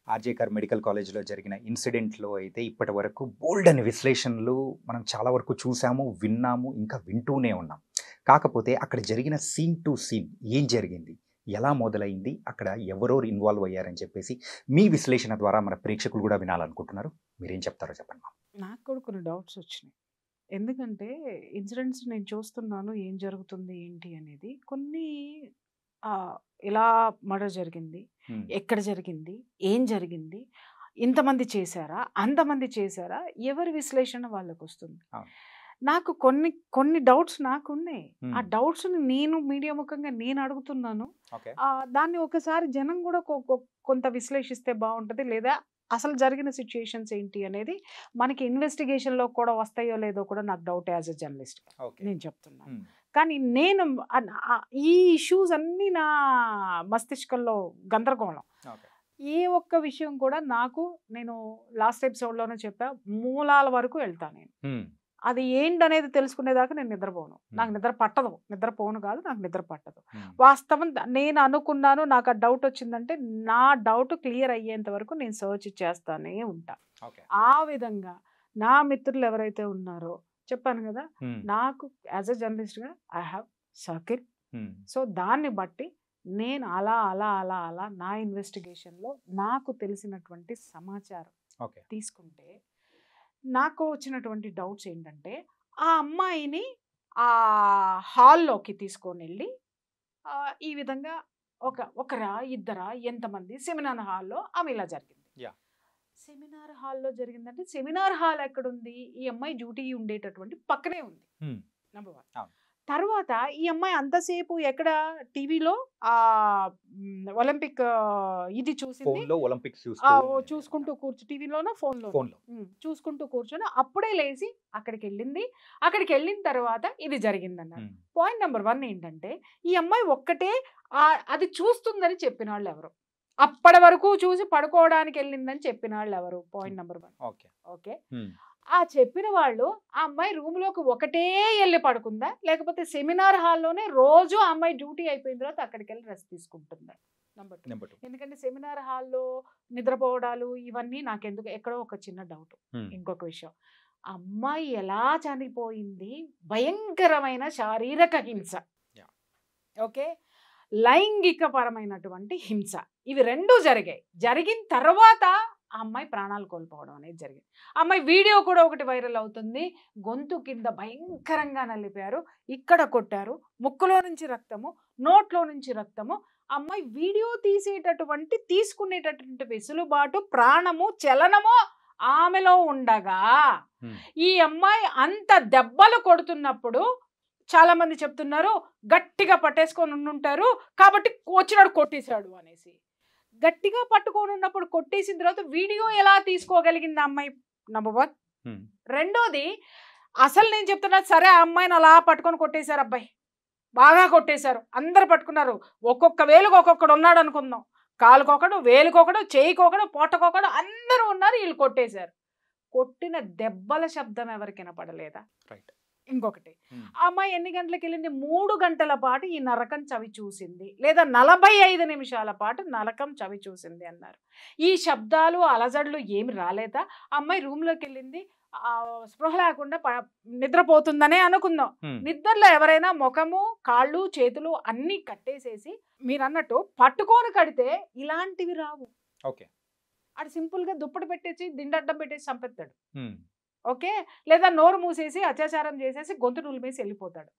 RG Kar medical కాలేజ్‌లో జరిగిన ఇన్సిడెంట్‌లో అయితే ఇప్పటివరకు బోలెడన్ని విశ్లేషణలు మనం చాలా వరకు చూసాము, విన్నాము, ఇంకా వింటూనే ఉన్నాం. కాకపోతే అక్కడ జరిగిన సీన్ టు సీన్ ఏం జరిగింది? ఎలా మొదలైంది? అక్కడ ఎవరెవరు ఇన్వాల్వ్ అయ్యారని చెప్పేసి మీ విశ్లేషణ ద్వారా మన ప్రేక్షకులు కూడా వినాలనుకుంటున్నారు. మీరేం చెప్తారో చెప్పండి మాకు? నాకు కూడా కొన్ని డౌట్స్ వచ్చినాయి. ఎందుకంటే ఇన్సిడెంట్స్ నేను చూస్తున్నాను ఏం జరుగుతుంది ఏంటి అనేది. కొన్ని ఎలా మర్డర్ జరిగింది? హ్మ్. ఎక్కడ జరిగింది? ఏం జరిగింది? ఇంతమంది చేశారా? అంతమంది చేశారా? ఎవరి విశ్లేషణ వాళ్ళకొస్తుంది. అవును. నాకు కొన్ని కొన్ని డౌట్స్ నాకున్నాయి. ఆ హ్మ్. డౌట్స్‌ని నేను మీడియా ముఖంగా నేను అడుగుతున్నాను. ఓకే. దాన్ని ఒకసారి జనం కూడా కొంత విశ్లేషిస్తే బావుంటది. లేదా అసలు జరిగిన సిట్యుయేషన్స్ ఏంటి అనేది మనకి ఇన్వెస్టిగేషన్‌లో కూడా వస్తాయో లేదో కూడా నాకు డౌటే యాస్ ఎ జర్నలిస్ట్‌గా ఓకే. నేను చెప్తున్నాను. హ్మ్. కానీ నేను ఈ ఇష్యూస్ అన్నీ నా మస్తిష్కంలో గందరగోళం. ఓకే. ఏ ఒక్క విషయం కూడా నేను లాస్ట్ ఎపిసోడ్‌లోనే చెప్పా. మూలాల వరకు వెళ్తా నేను. హ్మ్. అది ఏంటనేది తెలుసుకునేదాకా నేను నిద్రపోను. నాకు హ్మ్. నిద్ర పట్టదు. నిద్రపోను కాదు, నాకు నిద్ర పట్టదు. హ్మ్. వాస్తవం నేను అనుకున్నాను, నాకు ఆ డౌట్ వచ్చిందంటే, నా డౌట్ క్లియర్ అయ్యేంత వరకు నేను సెర్చ్ చేస్తానే ఉంటా. ఓకే. ఆ విధంగా నా మిత్రులు ఎవరైతే ఉన్నారో చెప్పాను కదా! హ్మ్. నాకు యాస్ ఎ జర్నలిస్ట్‌గా ఐ హావ్ సర్కిల్. హ్మ్. సో, దాన్ని బట్టి నేను అలా నా ఇన్వెస్టిగేషన్‌లో నాకు తెలిసినటువంటి సమాచారం ఓకే. తీసుకుంటే, నాకు వచ్చినటువంటి డౌట్స్ ఏంటంటే, ఆ అమ్మాయిని హాల్‌లోకి తీసుకొనెళ్ళి ఈ విధంగా ఒకరా? ఇద్దరా? ఎంతమంది? సెమినార్ హాల్‌లో ఆమె ఇలా జరిగింది. యాహ్! సెమినార్ హాల్‌లో జరిగిందంటే, సెమినార్ హాల్ ఎక్కడుంది? ఈ అమ్మాయి డ్యూటీ ఉండేటటువంటి పక్కనే ఉంది. హ్మ్. నంబర్ 1. అవును. తర్వాత ఈ అమ్మాయి అంతసేపు ఎక్కడ టీవీలో ఒలింపిక్ ఇది చూసింది. ఫోన్‌లో ఒలింపిక్స్ చూస్తూ ఉండేది. చూసుకుంటూ టీవీలోనా? ఫోన్‌లోనా? ఫోన్‌లో. చూసుకుంటూ కూర్చొని అప్పుడే లేసి అక్కడికెళ్ళింది. అక్కడికెళ్ళిన తర్వాత ఇది జరిగిందన్నారు. హ్మ్. పాయింట్ నంబర్ 1 ఏంటంటే, ఈ అమ్మాయి ఒక్కటే అది చూస్తుందని చెప్పినోళ్ళెవరు? అప్పటి వరకు చూసి పడుకోవడానికెళ్ళిందని చెప్పినోళ్ళెవరు? Point number 1. ఓకే. ఓకే. హ్మ్. ఆ చెప్పిన వాళ్ళు ఆ అమ్మాయి రూమ్‌లోకి ఒకటే ఎళ్లి పడుకుందా? లేకపోతే సెమినార్ హాల్‌లోనే రోజు ఆ అమ్మాయి డ్యూటీ అయిపోయిన తర్వాత అక్కడికెళ్ళి రెస్ట్ తీసుకుంటుందా? నంబర్ 2. నంబర్ 2. ఎందుకంటే సెమినార్ హాల్‌లో నిద్రపోవడాలు ఇవన్నీ నాకెందుకు ఎక్కడో ఒక చిన్న డౌట్. హ్మ్. ఇంకొక విషయం. అమ్మాయి ఎలా చనిపోయింది? భయంకరమైన శారీరక హింస. యాహ్! ఓకే. లైంగిక పరమైనటువంటి హింస. ఇవి 2 జరిగాయి. జరిగిన తర్వాత ఆ అమ్మాయి ప్రాణాలు కోల్పోవడం అనేది జరిగింది. ఆ అమ్మాయి వీడియో కూడా ఒకటి వైరల్ అవుతుంది. గొంతు కింద భయంకరంగా నలిపారు. ఇక్కడ కొట్టారు. ముక్కులో నుంచి రక్తము, నోట్లో నుంచి రక్తము. ఆ అమ్మాయి వీడియో తీసుకునేటటువంటి వెసులుబాటు, ప్రాణము, చలనము ఆమెలో ఉండగా, హ్మ్. ఈ అమ్మాయి అంత దెబ్బలు కొడుతున్నప్పుడు చాలామంది చెప్తున్నారు గట్టిగా పట్టేసుకొని ఉండుంటారు. కాబట్టి వచ్చినోడు కొట్టేసాడు అనేసి. గట్టిగా పట్టుకొనున్నప్పుడు కొట్టేసిన తర్వాత వీడియో ఎలా తీసుకోగలిగింది ఆ అమ్మాయి? నంబర్ 1. హ్మ్. రెండోది అసలు నేను చెప్తున్నది సరే ఆ అమ్మాయిని అలా పట్టుకొని కొట్టేశారు అబ్బాయి. బాగా కొట్టేశారు. అందరూ పట్టుకున్నారు. ఒక్కొక్క వేలుకి ఒక్కొక్కడున్నాడు అనుకుందాం. కాలుకొకడు, వేలుకొకడు, చెయ్యికొకడు, పొట్టకొకడు అందరూ ఉన్నారు. ఈళ్ళు కొట్టేశారు. కొట్టిన దెబ్బల శబ్దం ఎవరికి వినపడలేదా? రైట్. ఇంకొకటి. హ్మ్. ఆ అమ్మాయి ఎన్ని గంటలకెళ్ళింది? 3 గంటల పాటు ఈ నరకం చవి చూసింది. లేదా 45 నిమిషాల పాటు నరకం చవి చూసింది అన్నారు. ఈ శబ్దాలు, అలజడులు ఏమి రాలేదా? ఆ అమ్మాయి రూమ్‌లోకెళ్ళింది. స్పృహ లేకుండా నిద్రపోతుందనే అనుకుందాం. హ్మ్. నిద్రలో ఎవరైనా మొఖము, కాళ్ళు, చేతులు అన్నీ కట్టేసేసి మీరన్నట్టు పట్టుకొని కడితే ఇలాంటివి రావు. ఓకే. ఆడు సింపుల్‌గా దుప్పటి పెట్టేసి, దిండడ్డం పెట్టేసి చంపేత్తాడు. హ్మ్. ఓకే. లేదా నోరు మూసేసి అత్యాచారం చేసేసి గొంతు నులిమేసి ఎళ్ళిపోతాడు.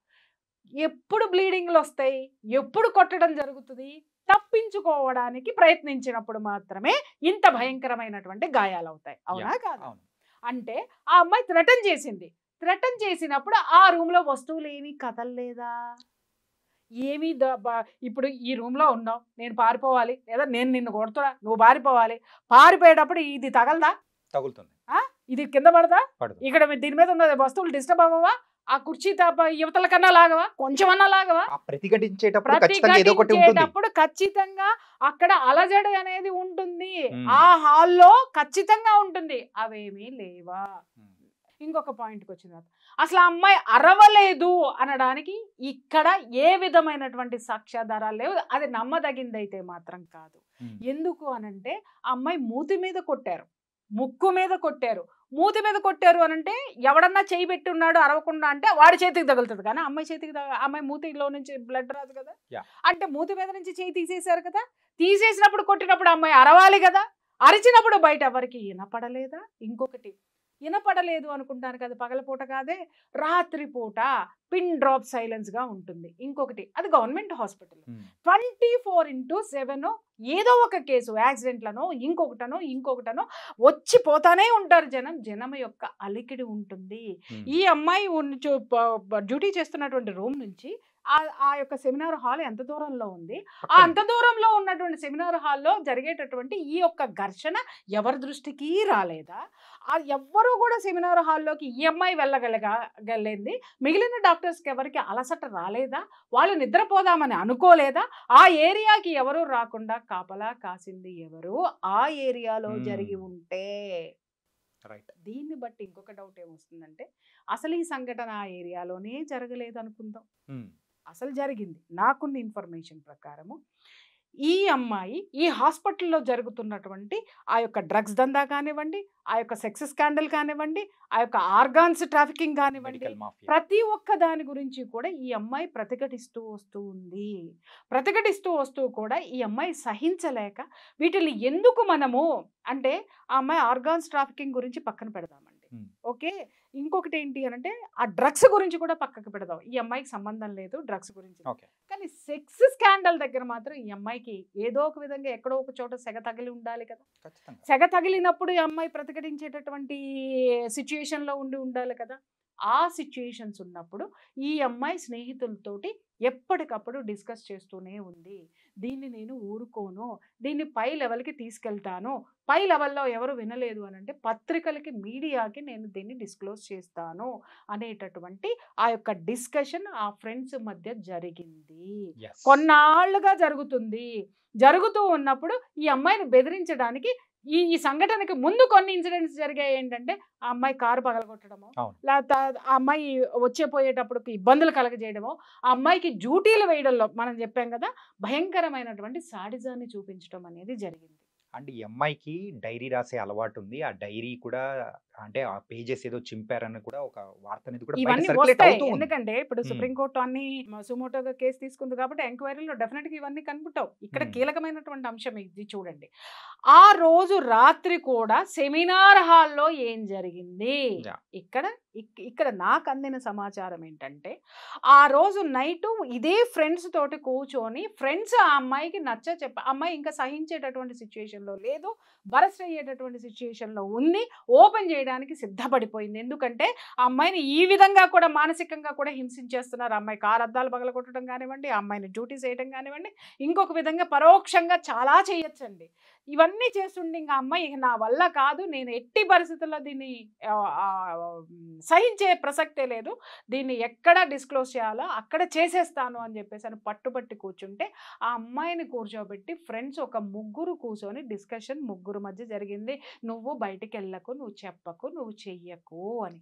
ఎప్పుడు బ్లీడింగ్‌లొస్తాయి? ఎప్పుడు కొట్టడం జరుగుతది? తప్పించుకోవడానికి ప్రయత్నించినప్పుడు మాత్రమే ఇంత భయంకరమైనటువంటి గాయాలవుతాయి. అవునా? యాహ్! కాదా? అవును. అంటే ఆ అమ్మాయి థ్రెటన్ చేసింది. థ్రెటన్ చేసినప్పుడు ఆ రూమ్‌లో వస్తువులేమి కదల్లేదా? ఏమి ద బ ఇప్పుడు ఈ రూమ్‌లో ఉన్నావు. నేను పారిపోవాలి. లేదా నేను నిన్ను కొడుతున్నా. నువ్వు పారిపోవాలి. పారిపోయేటప్పుడు ఇది తగలదా? తగులుతుంది. ఆ! ఇది కింద పడదా? పడదు. ఇక్కడ దీని మీద ఉన్న వస్తువులు డిస్టర్బ్ అవ్వవా? ఆ కుర్చీ ఇవతల కన్నా లాగవా? కొంచెమన్నా లాగవా? ఆ ప్రతిఘటించేటప్పుడు ఖచ్చితంగా ఏదో ఒకటి ఉంటుంది. ప్రతిఘటించేటప్పుడు ఖచ్చితంగా అక్కడ అలజడి అనేది ఉంటుంది. హ్మ్. ఆ హాల్‌లో ఖచ్చితంగా ఉంటుంది. అవేమీ లేవా? హ్మ్. ఇంకొక పాయింట్కి వచ్చిన తర్వాత అసలు ఆ అమ్మాయి అరవలేదు అనడానికి ఇక్కడ ఏ విధమైనటువంటి సాక్ష్యాధారాలు లేవు. అది నమ్మదగిందైతే మాత్రం కాదు. ఎందుకు అనంటే ఆ అమ్మాయి మూతి మీద కొట్టారు, ముక్కు మీద కొట్టారు. మూతి మీద కొట్టారు అనంటే ఎవడన్నా చేయి పెట్టి ఉన్నాడు అరవకుండా అంటే వాడి చేతికి తగులుతుంది, కానీ అమ్మాయి చేతికి అమ్మాయి మూతిలో నుంచి బ్లడ్ రాదు కదా. అంటే మూతి మీద నుంచి చేయి తీసేశారు కదా, తీసేసినప్పుడు కొట్టినప్పుడు అమ్మాయి అరవాలి కదా, అరిచినప్పుడు బయట ఎవరికి వినపడలేదా? ఇంకొకటి వినపడలేదు అనుకుంటాను కదా, పగలపూట కాదే రాత్రిపూట పిన్ డ్రాప్ సైలెన్స్గా ఉంటుంది. ఇంకొకటి అది గవర్నమెంట్ హాస్పిటల్, 24/7 ఏదో ఒక కేసు యాక్సిడెంట్లనో ఇంకొకటనో వచ్చి పోతానే ఉంటారు జనం యొక్క అలికిడి ఉంటుంది. ఈ అమ్మాయి డ్యూటీ చేస్తున్నటువంటి రూమ్ నుంచి ఆ యొక్క సెమినార్ హాల్ ఎంత దూరంలో ఉంది, ఆ అంత దూరంలో ఉన్నటువంటి సెమినార్ హాల్లో జరిగేటటువంటి ఈ యొక్క ఘర్షణ ఎవరి దృష్టికి రాలేదా? ఎవ్వరూ కూడా సెమినార్ హాల్లోకి ఈ అమ్మాయి వెళ్ళగలిగింది, మిగిలిన డాక్టర్స్కి ఎవరికి అలసట రాలేదా? వాళ్ళు నిద్రపోదామని అనుకోలేదా? ఆ ఏరియాకి ఎవరు రాకుండా కాపలా కాసింది ఎవరు? ఆ ఏరియాలో జరిగి ఉంటే. దీన్ని బట్టి ఇంకొక డౌట్ ఏమొస్తుందంటే అసలు ఈ సంఘటన ఆ ఏరియాలోనే జరగలేదు అనుకుందాం, అసలు జరిగింది. నాకున్న ఇన్ఫర్మేషన్ ప్రకారము ఈ అమ్మాయి ఈ హాస్పిటల్లో జరుగుతున్నటువంటి ఆ యొక్క డ్రగ్స్ దందా కానివ్వండి, ఆ యొక్క సెక్స్ స్కాండల్ కానివ్వండి, ఆ యొక్క ఆర్గాన్స్ ట్రాఫికింగ్ కానివ్వండి, ప్రతి ఒక్క దాని గురించి కూడా ఈ అమ్మాయి ప్రతిఘటిస్తూ వస్తూ కూడా ఈ అమ్మాయి సహించలేక వీటిని ఎందుకు మనము అంటే ఆ అమ్మాయి ఆర్గాన్స్ ట్రాఫికింగ్ గురించి పక్కన పెడదామండి, ఓకే. ఇంకొకటి ఏంటి అనంటే ఆ డ్రగ్స్ గురించి కూడా పక్కకు పెడదాం, ఈ అమ్మాయికి సంబంధం లేదు డ్రగ్స్ గురించి. కానీ సెక్స్ స్కాండల్ దగ్గర మాత్రం ఈ అమ్మాయికి ఏదో ఒక విధంగా ఎక్కడో ఒక చోట సెగ తగిలి ఉండాలి కదా. సెగ తగిలినప్పుడు ఈ అమ్మాయి ప్రతిఘటించేటటువంటి సిచ్యుయేషన్లో ఉండాలి కదా. ఆ సిచ్యుయేషన్స్ ఉన్నప్పుడు ఈ అమ్మాయి స్నేహితులతోటి ఎప్పటికప్పుడు డిస్కస్ చేస్తూనే ఉంది, దీన్ని నేను ఊరుకోను, దీన్ని పై లెవెల్కి తీసుకెళ్తాను, పై లెవెల్లో ఎవరు వినలేదు అని అంటే పత్రికలకి మీడియాకి నేను దీన్ని డిస్క్లోజ్ చేస్తాను అనేటటువంటి ఆ యొక్క డిస్కషన్ ఆ ఫ్రెండ్స్ మధ్య జరిగింది. కొన్నాళ్ళుగా జరుగుతూ ఉన్నప్పుడు ఈ అమ్మాయిని బెదిరించడానికి ఈ సంఘటనకి ముందు కొన్ని ఇన్సిడెంట్స్ జరిగాయి. ఏంటంటే ఆ అమ్మాయి కారు పగలగొట్టడమో, లేకపోతే ఆ అమ్మాయి వచ్చేపోయేటప్పుడు ఇబ్బందులు కలగజేయడమో, ఆ అమ్మాయికి డ్యూటీలు వేయడంలో మనం చెప్పాం కదా భయంకరమైనటువంటి సాడిజాన్ని చూపించడం అనేది జరిగింది. అండ్ ఈ అమ్మాయికి డైరీ రాసే అలవాటు ఉంది, ఆ డైరీ కూడా అంటే ఆ పేజెస్ ఏదో చింపారని కూడా ఒక వార్త అనేది కూడా ఇవన్నీ circulate వస్తాయి. అవుతూ ఉంది. ఎందుకంటే ఇప్పుడు సుప్రీంకోర్టు అన్ని సుమోటోగా కేసు తీసుకుంది కాబట్టి ఎంక్వైరీలో డెఫినెట్గా ఇవన్నీ కనుపుతావు. ఇక్కడ కీలకమైనటువంటి అంశం ఇది చూడండి. ఆ రోజు రాత్రి కూడా సెమినార్ హాల్లో ఏం జరిగింది, ఇక్కడ నాకు అందిన సమాచారం ఏంటంటే ఆ రోజు నైటు ఇదే ఫ్రెండ్స్ తోటి కూర్చొని ఫ్రెండ్స్ ఆ అమ్మాయికి అమ్మాయి ఇంకా సహించేటటువంటి సిచ్యుయేషన్లో లేదు, బరస్ట్ అయ్యేటటువంటి సిచ్యుయేషన్లో ఉంది, ఓపెన్ చేయడానికి సిద్ధపడిపోయింది. ఎందుకంటే ఆ అమ్మాయిని ఈ విధంగా కూడా మానసికంగా కూడా హింసించేస్తున్నారు. ఆ అమ్మాయి కారు అద్దాలు పగలగొట్టడం కానివ్వండి, ఆ అమ్మాయిని డ్యూటీ చేయడం కానివ్వండి, ఇంకొక విధంగా పరోక్షంగా చాలా చేయొచ్చండి. ఇవన్నీ చేస్తుండే ఇంకా అమ్మాయి నా వల్ల కాదు, నేను ఎట్టి పరిస్థితుల్లో దీన్ని సహించే ప్రసక్తే లేదు, దీన్ని ఎక్కడ డిస్క్లోజ్ చేయాలో అక్కడ చేసేస్తాను అని చెప్పేసి అని పట్టుబట్టి కూర్చుంటే ఆ అమ్మాయిని కూర్చోబెట్టి ఫ్రెండ్స్ ఒక ముగ్గురు కూర్చొని డిస్కషన్ ముగ్గురు మధ్య జరిగింది. నువ్వు బయటికి వెళ్ళకు, నువ్వు చెప్పకు, నువ్వు చెయ్యకు అని.